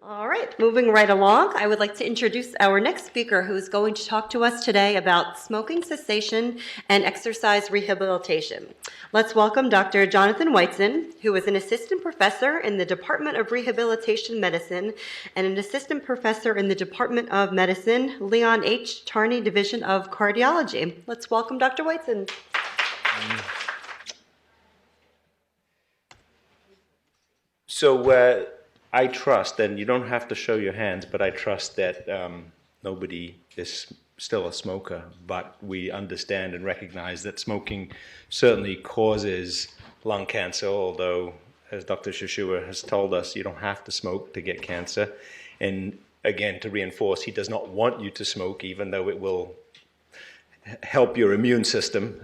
All right, moving right along, I would like to introduce our next speaker who is going to talk to us today about smoking cessation and exercise rehabilitation. Let's welcome Dr. Jonathan Whiteson, who is an assistant professor in the Department of Rehabilitation Medicine and an assistant professor in the Department of Medicine, Leon H. Tarney Division of Cardiology. Let's welcome Dr. Whiteson. So I trust, and you don't have to show your hands, but I trust that nobody is still a smoker, but we understand and recognize that smoking certainly causes lung cancer, although, as Dr. Shishua has told us, you don't have to smoke to get cancer. And again, to reinforce, he does not want you to smoke, even though it will help your immune system.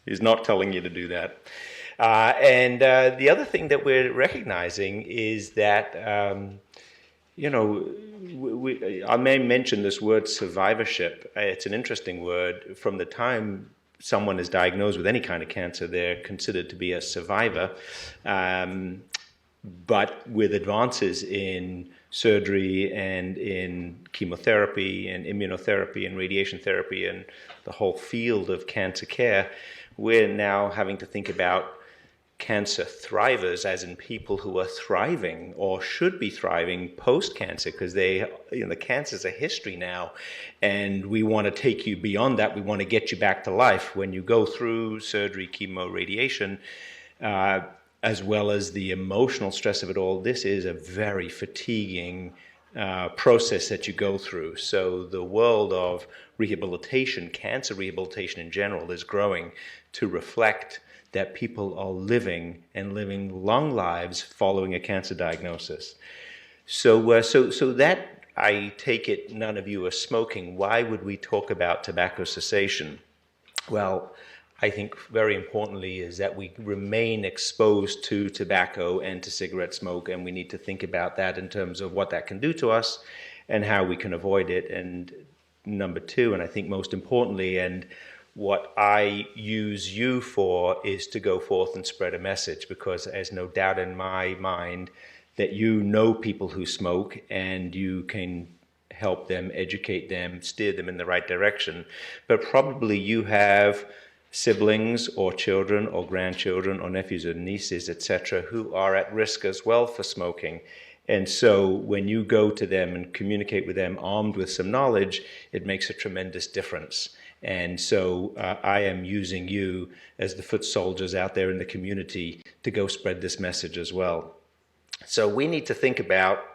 He's not telling you to do that. The other thing that we're recognizing is that, I may mention this word survivorship. It's an interesting word. From the time someone is diagnosed with any kind of cancer, they're considered to be a survivor. But with advances in surgery and in chemotherapy and immunotherapy and radiation therapy and the whole field of cancer care, we're now having to think about cancer thrivers, as in people who are thriving or should be thriving post-cancer, because the cancer's a history now, and we want to take you beyond that. We want to get you back to life. When you go through surgery, chemo, radiation, as well as the emotional stress of it all, this is a very fatiguing process that you go through. So the world of rehabilitation, cancer rehabilitation in general, is growing to reflect that people are living long lives following a cancer diagnosis. So that, I take it, none of you are smoking. Why would we talk about tobacco cessation? Well, I think very importantly is that we remain exposed to tobacco and to cigarette smoke, and we need to think about that in terms of what that can do to us and how we can avoid it. And number two, and I think most importantly, and what I use you for, is to go forth and spread a message, because there's no doubt in my mind that you know people who smoke and you can help them, educate them, steer them in the right direction. But probably you have siblings or children or grandchildren or nephews or nieces, etc., who are at risk as well for smoking. And so when you go to them and communicate with them armed with some knowledge, it makes a tremendous difference. And so I am using you as the foot soldiers out there in the community to go spread this message as well. So we need to think about,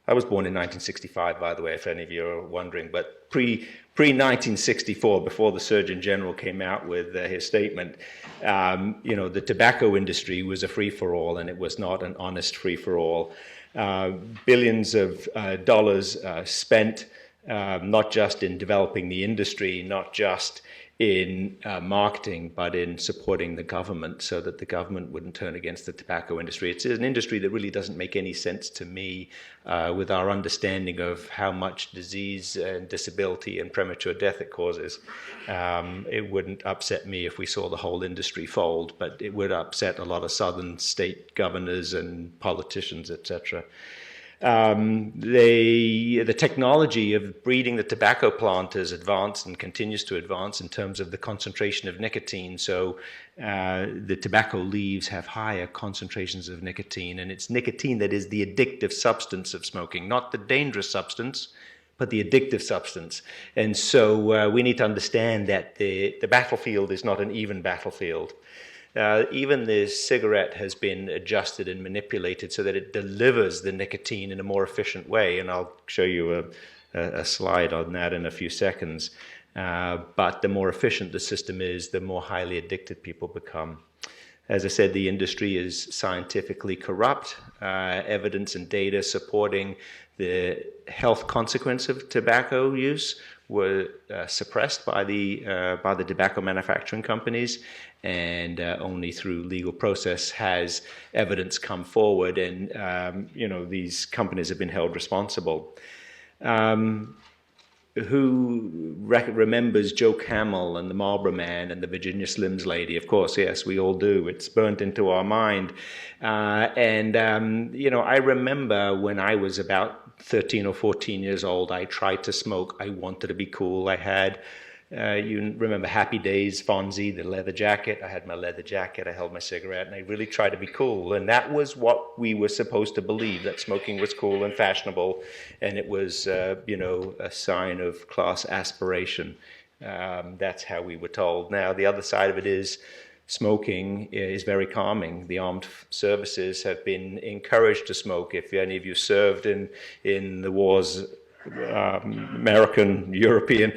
I was born in 1965, by the way, if any of you are wondering, but pre-1964, before the Surgeon General came out with his statement, the tobacco industry was a free-for-all, and it was not an honest free-for-all. Billions of dollars spent, not just in developing the industry, not just in marketing, but in supporting the government so that the government wouldn't turn against the tobacco industry. It's an industry that really doesn't make any sense to me with our understanding of how much disease and disability and premature death it causes. It wouldn't upset me if we saw the whole industry fold, but it would upset a lot of southern state governors and politicians, etc. The technology of breeding the tobacco plant has advanced and continues to advance in terms of the concentration of nicotine. So the tobacco leaves have higher concentrations of nicotine, and it's nicotine that is the addictive substance of smoking, not the dangerous substance, but the addictive substance. And so we need to understand that the battlefield is not an even battlefield. Even the cigarette has been adjusted and manipulated so that it delivers the nicotine in a more efficient way, and I'll show you a slide on that in a few seconds. But the more efficient the system is, the more highly addicted people become. As I said, the industry is scientifically corrupt. Evidence and data supporting the health consequence of tobacco use were suppressed by the tobacco manufacturing companies, and only through legal process has evidence come forward, and these companies have been held responsible. who remembers Joe Camel and the Marlboro Man and the Virginia Slims lady? Of course, yes, we all do. It's burnt into our mind. I remember when I was about 13 or 14 years old, I tried to smoke. I wanted to be cool. I had, you remember Happy Days, Fonzie, the leather jacket. I had my leather jacket. I held my cigarette, and I really tried to be cool. And that was what we were supposed to believe, that smoking was cool and fashionable, and it was, a sign of class aspiration. That's how we were told. Now, the other side of it is smoking is very calming. The armed services have been encouraged to smoke. If any of you served in the wars, American, European,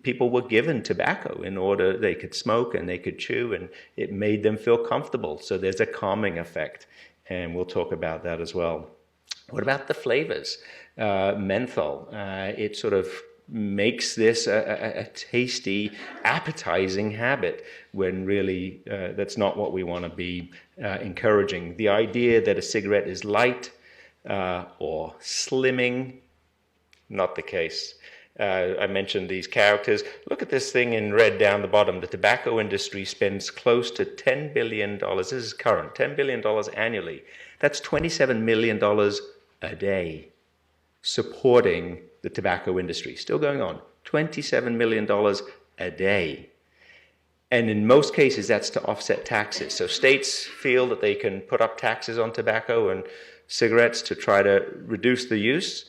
people were given tobacco in order they could smoke and they could chew, and it made them feel comfortable. So there's a calming effect, and we'll talk about that as well. What about the flavors? Menthol, it sort of makes this a tasty, appetizing habit, when really that's not what we want to be encouraging. The idea that a cigarette is light or slimming, not the case. I mentioned these characters. Look at this thing in red down the bottom. The tobacco industry spends close to $10 billion. This is current, $10 billion annually. That's $27 million a day supporting the tobacco industry. Still going on. $27 million a day. And in most cases, that's to offset taxes. So states feel that they can put up taxes on tobacco and cigarettes to try to reduce the use.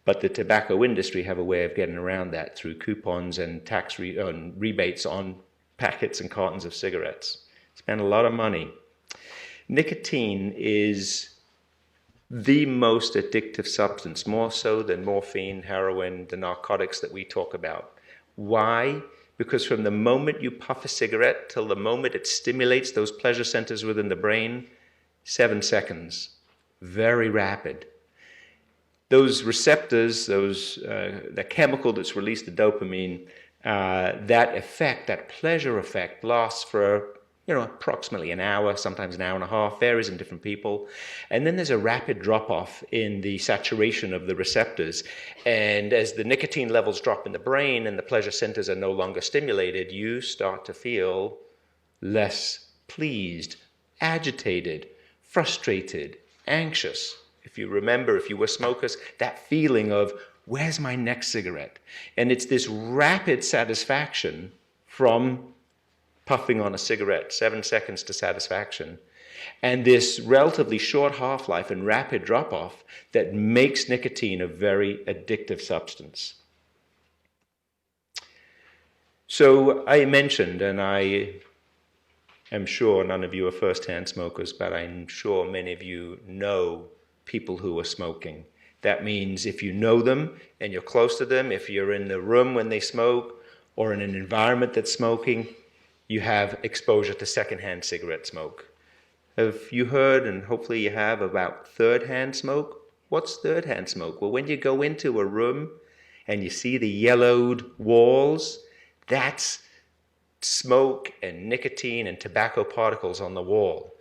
But the tobacco industry have a way of getting around that through coupons and tax rebates on packets and cartons of cigarettes. Spend a lot of money. Nicotine is the most addictive substance, more so than morphine, heroin, the narcotics that we talk about. Why? Because from the moment you puff a cigarette till the moment it stimulates those pleasure centers within the brain, 7 seconds. Very rapid. Those receptors, the chemical that's released, the dopamine, that effect, that pleasure effect, lasts for approximately an hour, sometimes an hour and a half, varies in different people. And then there's a rapid drop-off in the saturation of the receptors. And as the nicotine levels drop in the brain and the pleasure centers are no longer stimulated, you start to feel less pleased, agitated, frustrated, anxious. If you remember, if you were smokers, that feeling of, where's my next cigarette? And it's this rapid satisfaction from puffing on a cigarette, 7 seconds to satisfaction, and this relatively short half-life and rapid drop-off that makes nicotine a very addictive substance. So I mentioned, and I am sure none of you are first-hand smokers, but I'm sure many of you know people who are smoking. That means if you know them and you're close to them, if you're in the room when they smoke or in an environment that's smoking, you have exposure to secondhand cigarette smoke. Have you heard, and hopefully you have, about third-hand smoke? What's third-hand smoke? Well, when you go into a room and you see the yellowed walls, that's smoke and nicotine and tobacco particles on the wall.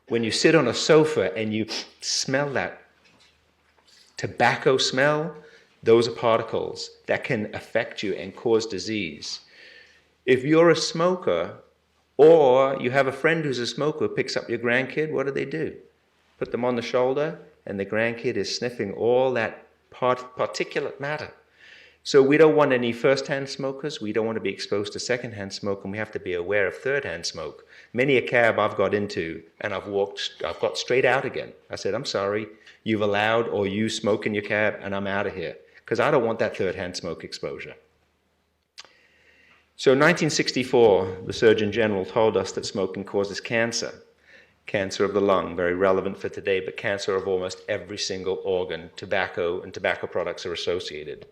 When you sit on a sofa and you smell that tobacco smell, those are particles that can affect you and cause disease. If you're a smoker, or you have a friend who's a smoker who picks up your grandkid, what do? Put them on the shoulder, and the grandkid is sniffing all that particulate matter. So we don't want any first-hand smokers. We don't want to be exposed to second-hand smoke, and we have to be aware of third-hand smoke. Many a cab I've got into, and I've got straight out again. I said, I'm sorry, you've allowed or you smoke in your cab, and I'm out of here, because I don't want that third-hand smoke exposure. So in 1964, the Surgeon General told us that smoking causes cancer. Cancer of the lung, very relevant for today, but cancer of almost every single organ. Tobacco and tobacco products are associated.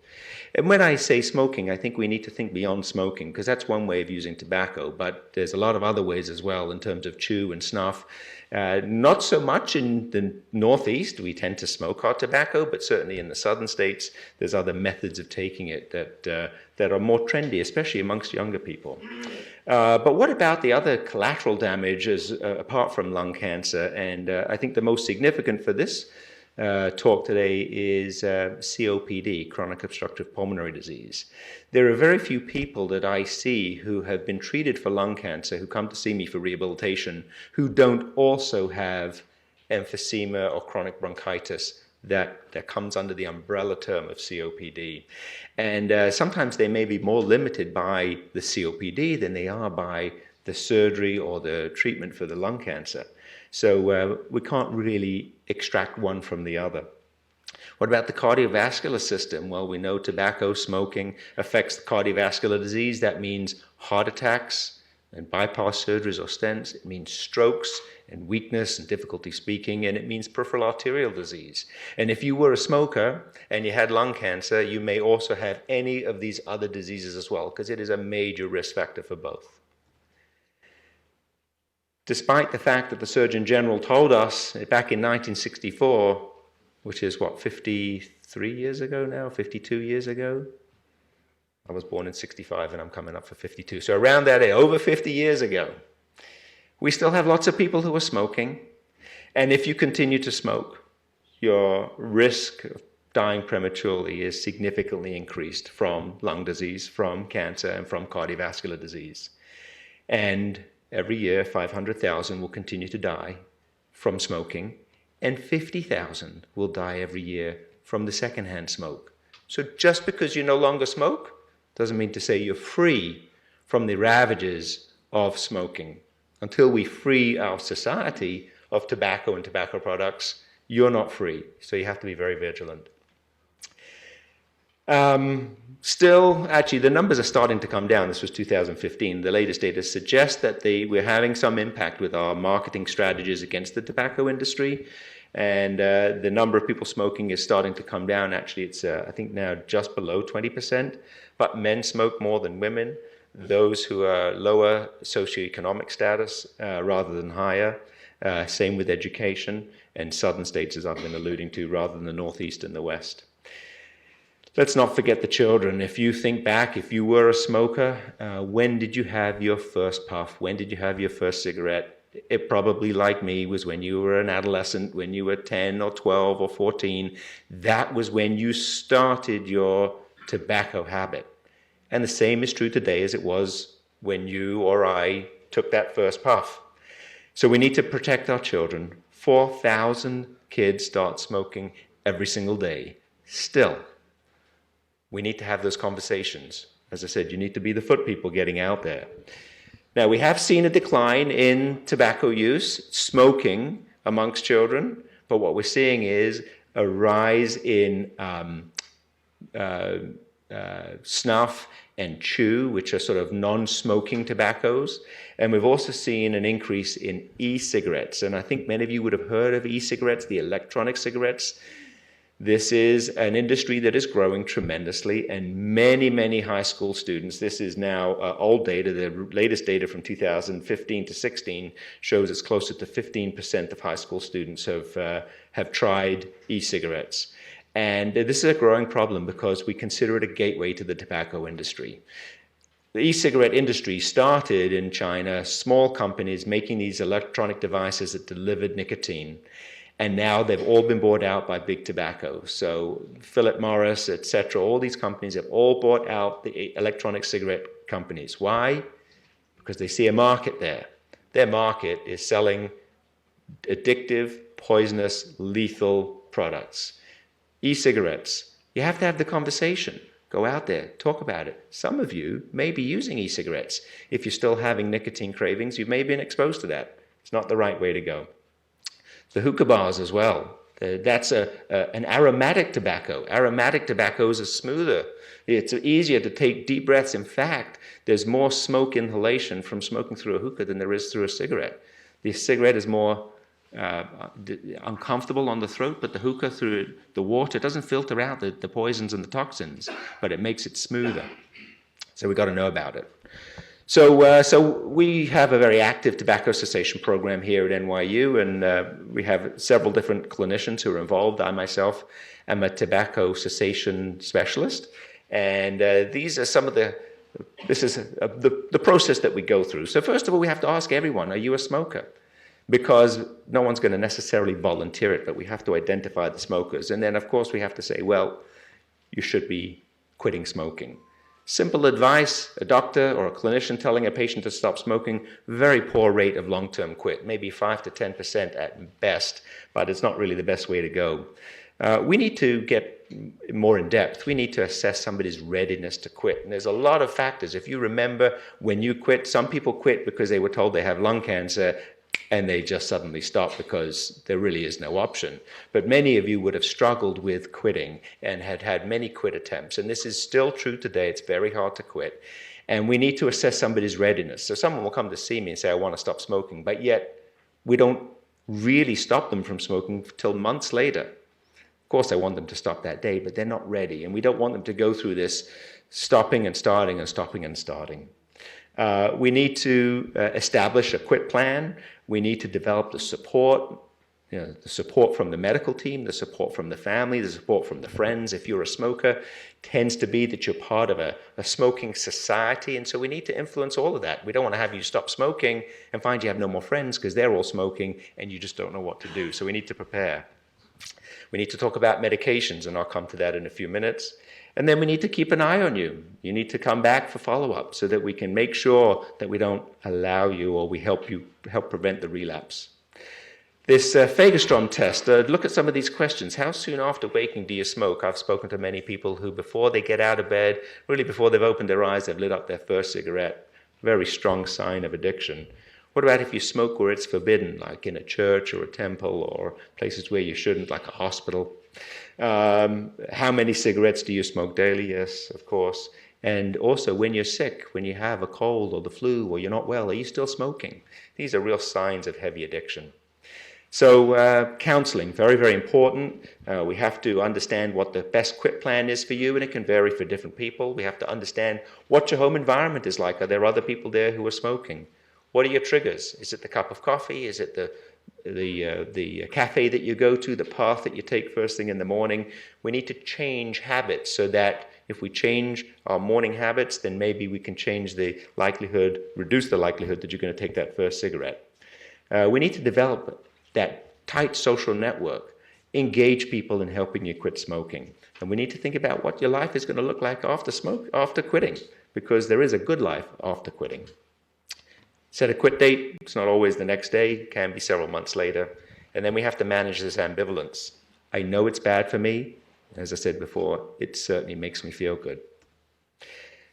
And when I say smoking, I think we need to think beyond smoking, because that's one way of using tobacco, but there's a lot of other ways as well in terms of chew and snuff. Not so much in the Northeast. We tend to smoke our tobacco, but certainly in the southern states, there's other methods of taking it that are more trendy, especially amongst younger people. But what about the other collateral damages apart from lung cancer? And I think the most significant for this talk today is COPD, chronic obstructive pulmonary disease. There are very few people that I see who have been treated for lung cancer, who come to see me for rehabilitation, who don't also have emphysema or chronic bronchitis that comes under the umbrella term of COPD. And sometimes they may be more limited by the COPD than they are by the surgery or the treatment for the lung cancer. So we can't really extract one from the other. What about the cardiovascular system? Well, we know tobacco smoking affects the cardiovascular disease. That means heart attacks and bypass surgeries or stents. It means strokes and weakness and difficulty speaking, and it means peripheral arterial disease. And if you were a smoker and you had lung cancer, you may also have any of these other diseases as well, because it is a major risk factor for both. Despite the fact that the Surgeon General told us back in 1964, which is what, 53 years ago now, 52 years ago? I was born in 65 and I'm coming up for 52. So around that age, over 50 years ago, we still have lots of people who are smoking. And if you continue to smoke, your risk of dying prematurely is significantly increased from lung disease, from cancer, and from cardiovascular disease. And every year, 500,000 will continue to die from smoking, and 50,000 will die every year from the secondhand smoke. So just because you no longer smoke doesn't mean to say you're free from the ravages of smoking. Until we free our society of tobacco and tobacco products, you're not free. So you have to be very vigilant. Still, actually, the numbers are starting to come down. This was 2015. The latest data suggests that we're having some impact with our marketing strategies against the tobacco industry. And the number of people smoking is starting to come down. Actually, it's, I think, now just below 20%. But men smoke more than women. Those who are lower socioeconomic status rather than higher. Same with education. And southern states, as I've been alluding to, rather than the Northeast and the West. Let's not forget the children. If you think back, if you were a smoker, when did you have your first puff? When did you have your first cigarette? It probably, like me, was when you were an adolescent, when you were 10 or 12 or 14. That was when you started your tobacco habit. And the same is true today as it was when you or I took that first puff. So we need to protect our children. 4,000 kids start smoking every single day. Still, we need to have those conversations. As I said, you need to be the foot people getting out there. Now, we have seen a decline in tobacco use, smoking amongst children, but what we're seeing is a rise in snuff and chew, which are sort of non-smoking tobaccos. And we've also seen an increase in e-cigarettes. And I think many of you would have heard of e-cigarettes, the electronic cigarettes. This is an industry that is growing tremendously, and many, many high school students, this is now old data, the latest data from 2015 to 16 shows it's closer to 15% of high school students have tried e-cigarettes. And this is a growing problem because we consider it a gateway to the tobacco industry. The e-cigarette industry started in China, small companies making these electronic devices that delivered nicotine. And now they've all been bought out by big tobacco. So Philip Morris, etc., all these companies have all bought out the electronic cigarette companies. Why? Because they see a market there. Their market is selling addictive, poisonous, lethal products. E-cigarettes, you have to have the conversation. Go out there, talk about it. Some of you may be using e-cigarettes. If you're still having nicotine cravings, you may have been exposed to that. It's not the right way to go. The hookah bars as well. That's an aromatic tobacco. Aromatic tobaccos are smoother. It's easier to take deep breaths. In fact, there's more smoke inhalation from smoking through a hookah than there is through a cigarette. The cigarette is more uncomfortable on the throat, but the hookah, through the water, doesn't filter out the poisons and the toxins, but it makes it smoother. So we've got to know about it. So we have a very active tobacco cessation program here at NYU, and we have several different clinicians who are involved. I myself am a tobacco cessation specialist, and these are some of this is the process that we go through. So first of all, we have to ask everyone, are you a smoker? because no one's going to necessarily volunteer it, but we have to identify the smokers. And then, of course, we have to say, well, you should be quitting smoking. Simple advice, a doctor or a clinician telling a patient to stop smoking, very poor rate of long-term quit, maybe 5 to 10% at best, but it's not really the best way to go. We need to get more in depth. We need to assess somebody's readiness to quit. And there's a lot of factors. If you remember when you quit, some people quit because they were told they have lung cancer and they just suddenly stop because there really is no option. But many of you would have struggled with quitting and had had many quit attempts. And this is still true today. It's very hard to quit. And we need to assess somebody's readiness. So someone will come to see me and say, I want to stop smoking, but yet we don't really stop them from smoking till months later. Of course, I want them to stop that day, but they're not ready. And we don't want them to go through this stopping and starting and stopping and starting. We need to establish a quit plan. We need to develop the support, the support from the medical team, the support from the family, the support from the friends. If you're a smoker, tends to be that you're part of a smoking society. And so we need to influence all of that. We don't want to have you stop smoking and find you have no more friends because they're all smoking and you just don't know what to do. So we need to prepare. We need to talk about medications, and I'll come to that in a few minutes. And then we need to keep an eye on you. You need to come back for follow-up so that we can make sure that we don't allow you or we help prevent the relapse. This Fagerstrom test, look at some of these questions. How soon after waking do you smoke? I've spoken to many people who before they get out of bed, really before they've opened their eyes, they've lit up their first cigarette. Very strong sign of addiction. What about if you smoke where it's forbidden, like in a church or a temple or places where you shouldn't, like a hospital? How many cigarettes do you smoke daily? Yes, of course. And also when you're sick, when you have a cold or the flu or you're not well, are you still smoking? These are real signs of heavy addiction. So counseling, very, very important. We have to understand what the best quit plan is for you, and it can vary for different people. We have to understand what your home environment is like. Are there other people there who are smoking? What are your triggers? Is it the cup of coffee? Is it the cafe that you go to, the path that you take first thing in the morning? We need to change habits so that if we change our morning habits, then maybe we can change the likelihood, reduce the likelihood that you're going to take that first cigarette. We need to develop that tight social network, engage people in helping you quit smoking. And we need to think about what your life is going to look like after quitting, because there is a good life after quitting. Set a quit date. It's not always the next day. It can be several months later. And then we have to manage this ambivalence. I know it's bad for me. As I said before, it certainly makes me feel good.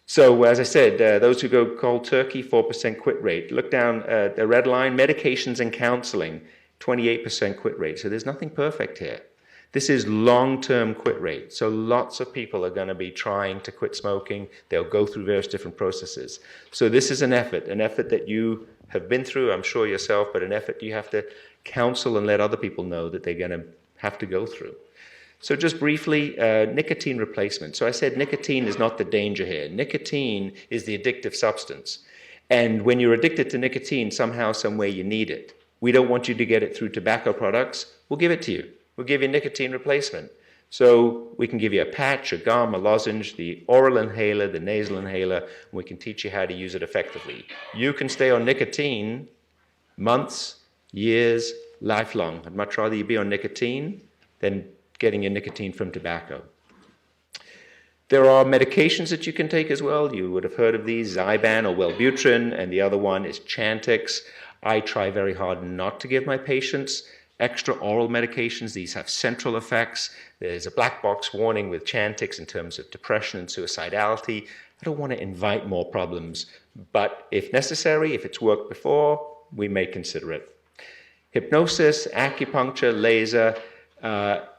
So as I said, those who go cold turkey, 4% quit rate. Look down the red line, medications and counseling, 28% quit rate. So there's nothing perfect here. This is long-term quit rate. So lots of people are going to be trying to quit smoking. They'll go through various different processes. So this is an effort that you have been through, I'm sure yourself, but an effort you have to counsel and let other people know that they're going to have to go through. So just briefly, nicotine replacement. So I said nicotine is not the danger here. Nicotine is the addictive substance. And when you're addicted to nicotine, somehow, some way you need it. We don't want you to get it through tobacco products. We'll give it to you. We'll give you nicotine replacement. So we can give you a patch, a gum, a lozenge, the oral inhaler, the nasal inhaler, and we can teach you how to use it effectively. You can stay on nicotine months, years, lifelong. I'd much rather you be on nicotine than getting your nicotine from tobacco. There are medications that you can take as well. You would have heard of these, Zyban or Wellbutrin, and the other one is Chantix. I try very hard not to give my patients extra oral medications. These have central effects. There's a black box warning with Chantix in terms of depression and suicidality. I don't want to invite more problems, but if necessary, if it's worked before, we may consider it. Hypnosis, acupuncture, laser,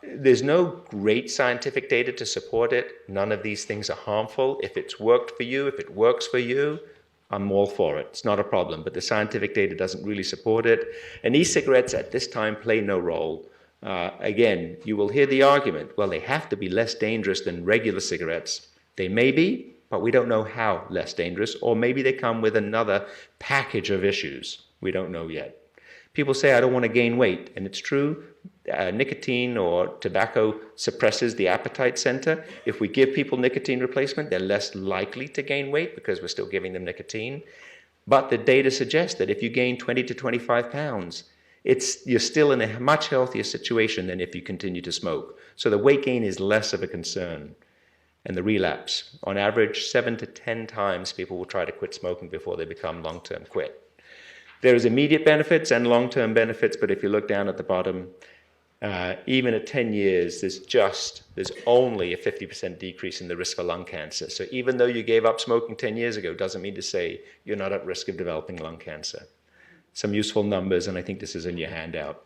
there's no great scientific data to support it. None of these things are harmful. If it's worked for you, if it works for you, I'm all for it. It's not a problem, but the scientific data doesn't really support it. And e-cigarettes at this time play no role. Again, you will hear the argument, well, they have to be less dangerous than regular cigarettes. They may be, but we don't know how less dangerous, or maybe they come with another package of issues. We don't know yet. People say, I don't want to gain weight, and it's true. Nicotine or tobacco suppresses the appetite center. If we give people nicotine replacement, they're less likely to gain weight because we're still giving them nicotine. But the data suggests that if you gain 20 to 25 pounds, you're still in a much healthier situation than if you continue to smoke. So the weight gain is less of a concern. And the relapse, on average, 7 to 10 times people will try to quit smoking before they become long-term quit. There's immediate benefits and long-term benefits, but if you look down at the bottom, even at 10 years, there's only a 50% decrease in the risk for lung cancer. So even though you gave up smoking 10 years ago, doesn't mean to say you're not at risk of developing lung cancer. Some useful numbers, and I think this is in your handout.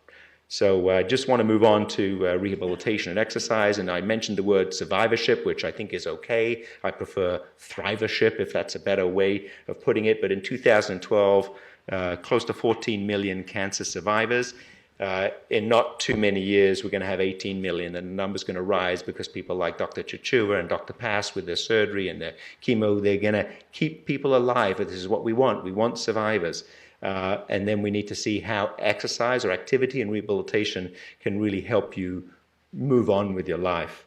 So I just want to move on to rehabilitation and exercise, and I mentioned the word survivorship, which I think is okay. I prefer thrivership, if that's a better way of putting it. But in 2012, close to 14 million cancer survivors. In not too many years, we're going to have 18 million, and the number's going to rise because people like Dr. Chichua and Dr. Pass with their surgery and their chemo, they're going to keep people alive. This is what we want. We want survivors. And then we need to see how exercise or activity and rehabilitation can really help you move on with your life.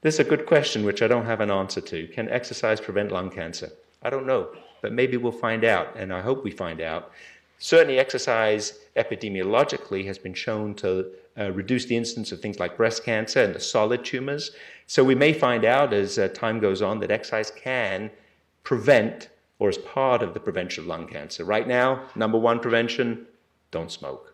This is a good question, which I don't have an answer to. Can exercise prevent lung cancer? I don't know, but maybe we'll find out, and I hope we find out. Certainly exercise epidemiologically has been shown to reduce the incidence of things like breast cancer and the solid tumors. So we may find out as time goes on that exercise can prevent or as part of the prevention of lung cancer. Right now, number one prevention, don't smoke.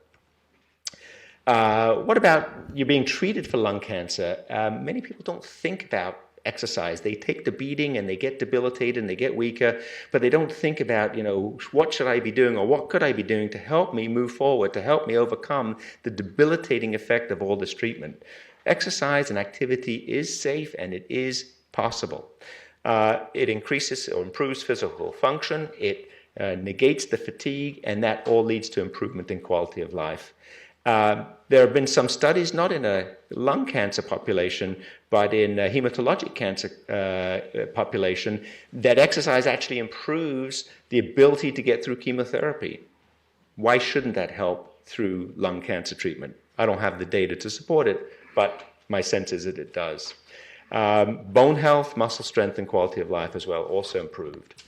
What about you being treated for lung cancer? Many people don't think about exercise. They take the beating and they get debilitated and they get weaker, but they don't think about, what should I be doing or what could I be doing to help me move forward, to help me overcome the debilitating effect of all this treatment. Exercise and activity is safe and it is possible. It increases or improves physical function, it negates the fatigue, and that all leads to improvement in quality of life. There have been some studies, not in a lung cancer population, but in a hematologic cancer population, that exercise actually improves the ability to get through chemotherapy. Why shouldn't that help through lung cancer treatment? I don't have the data to support it, but my sense is that it does. Bone health, muscle strength, and quality of life as well also improved.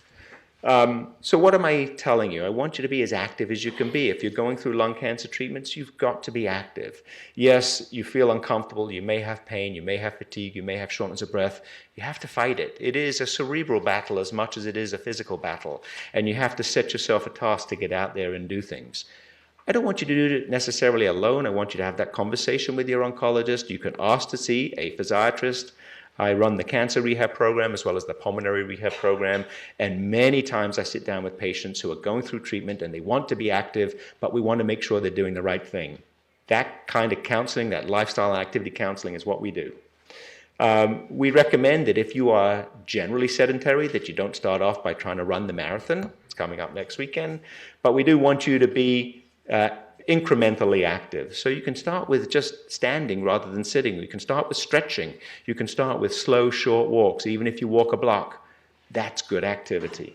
So what am I telling you? I want you to be as active as you can be. If you're going through lung cancer treatments, you've got to be active. Yes, you feel uncomfortable, you may have pain, you may have fatigue, you may have shortness of breath. You have to fight it. It is a cerebral battle as much as it is a physical battle. And you have to set yourself a task to get out there and do things. I don't want you to do it necessarily alone. I want you to have that conversation with your oncologist. You can ask to see a physiatrist. I run the cancer rehab program as well as the pulmonary rehab program, and many times I sit down with patients who are going through treatment and they want to be active, but we want to make sure they're doing the right thing. That kind of counseling, that lifestyle and activity counseling is what we do. We recommend that if you are generally sedentary, that you don't start off by trying to run the marathon. It's coming up next weekend, but we do want you to be incrementally active. So you can start with just standing rather than sitting. You can start with stretching. You can start with slow, short walks. Even if you walk a block, that's good activity.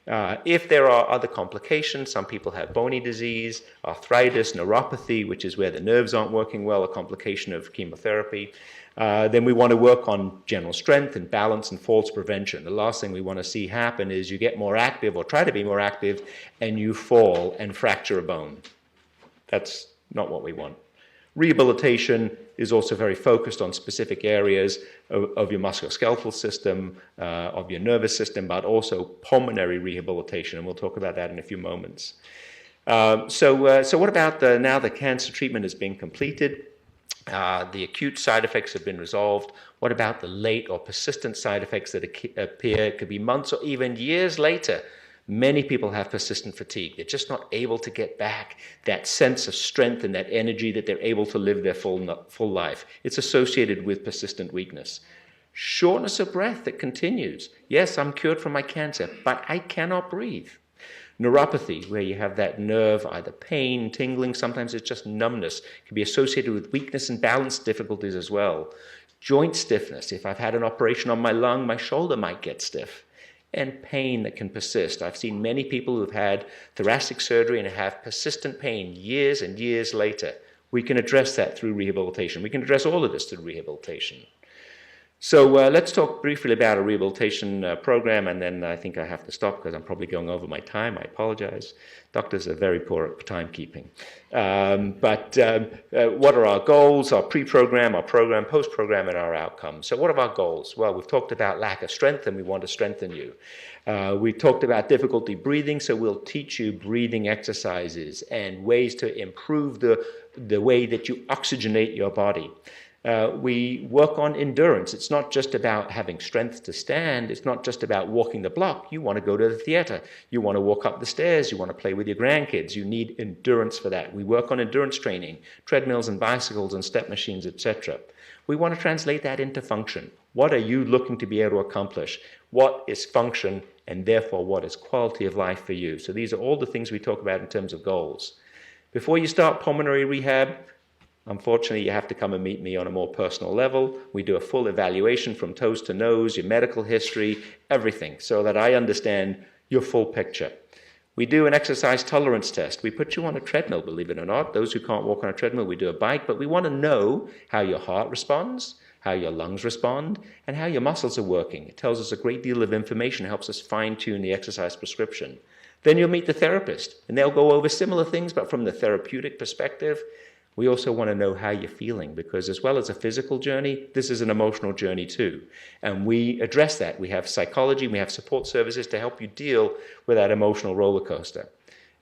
If there are other complications, some people have bony disease, arthritis, neuropathy, which is where the nerves aren't working well, a complication of chemotherapy. Then we want to work on general strength and balance and falls prevention. The last thing we want to see happen is you get more active or try to be more active and you fall and fracture a bone. That's not what we want. Rehabilitation is also very focused on specific areas of your musculoskeletal system, of your nervous system, but also pulmonary rehabilitation, and we'll talk about that in a few moments. So what about now the cancer treatment is being completed? The acute side effects have been resolved. What about the late or persistent side effects that appear? It could be months or even years later. Many people have persistent fatigue. They're just not able to get back that sense of strength and that energy that they're able to live their full life. It's associated with persistent weakness. Shortness of breath that continues. Yes, I'm cured from my cancer, but I cannot breathe. Neuropathy, where you have that nerve, either pain, tingling, sometimes it's just numbness. It can be associated with weakness and balance difficulties as well. Joint stiffness. If I've had an operation on my lung, my shoulder might get stiff. And pain that can persist. I've seen many people who've had thoracic surgery and have persistent pain years and years later. We can address that through rehabilitation. We can address all of this through rehabilitation. So let's talk briefly about a rehabilitation program, and then I think I have to stop because I'm probably going over my time. I apologize. Doctors are very poor at timekeeping. What are our goals, our pre-program, our program, post-program, and our outcomes? So what are our goals? Well, we've talked about lack of strength, and we want to strengthen you. We talked about difficulty breathing, so we'll teach you breathing exercises and ways to improve the way that you oxygenate your body. We work on endurance. It's not just about having strength to stand. It's not just about walking the block. You want to go to the theater. You want to walk up the stairs. You want to play with your grandkids. You need endurance for that. We work on endurance training, treadmills and bicycles and step machines, etc. We want to translate that into function. What are you looking to be able to accomplish? What is function, and therefore what is quality of life for you? So these are all the things we talk about in terms of goals. Before you start pulmonary rehab, unfortunately, you have to come and meet me on a more personal level. We do a full evaluation from toes to nose, your medical history, everything, so that I understand your full picture. We do an exercise tolerance test. We put you on a treadmill, believe it or not. Those who can't walk on a treadmill, we do a bike, but we want to know how your heart responds, how your lungs respond, and how your muscles are working. It tells us a great deal of information, helps us fine-tune the exercise prescription. Then you'll meet the therapist, and they'll go over similar things, but from the therapeutic perspective. We also want to know how you're feeling, because as well as a physical journey, this is an emotional journey too. And we address that. We have psychology, we have support services to help you deal with that emotional roller coaster.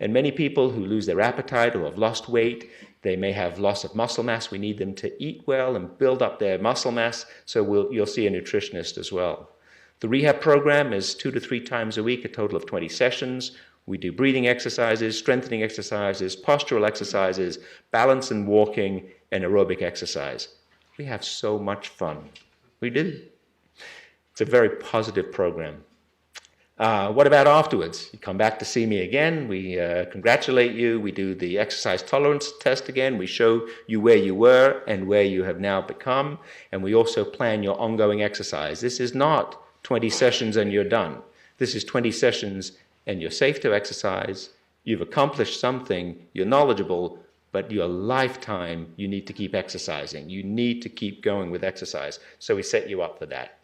And many people who lose their appetite or have lost weight, they may have loss of muscle mass. We need them to eat well and build up their muscle mass, so you'll see a nutritionist as well. The rehab program is 2 to 3 times a week, a total of 20 sessions. We do breathing exercises, strengthening exercises, postural exercises, balance and walking, and aerobic exercise. We have so much fun. We do. It's a very positive program. What about afterwards? You come back to see me again. We congratulate you. We do the exercise tolerance test again. We show you where you were and where you have now become. And we also plan your ongoing exercise. This is not 20 sessions and you're done. This is 20 sessions and you're safe to exercise, you've accomplished something, you're knowledgeable, but your lifetime, you need to keep exercising. You need to keep going with exercise. So we set you up for that.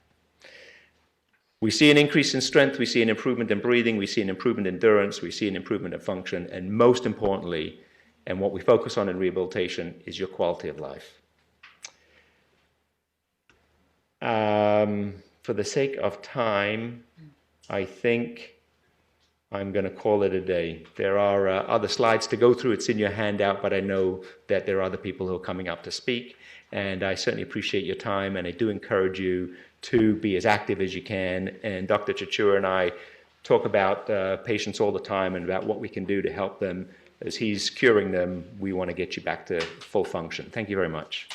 We see an increase in strength, we see an improvement in breathing, we see an improvement in endurance, we see an improvement in function, and most importantly, and what we focus on in rehabilitation, is your quality of life. For the sake of time, I think I'm going to call it a day. There are other slides to go through. It's in your handout, but I know that there are other people who are coming up to speak, and I certainly appreciate your time, and I do encourage you to be as active as you can. And Dr. Chachur and I talk about patients all the time and about what we can do to help them. As he's curing them, we want to get you back to full function. Thank you very much.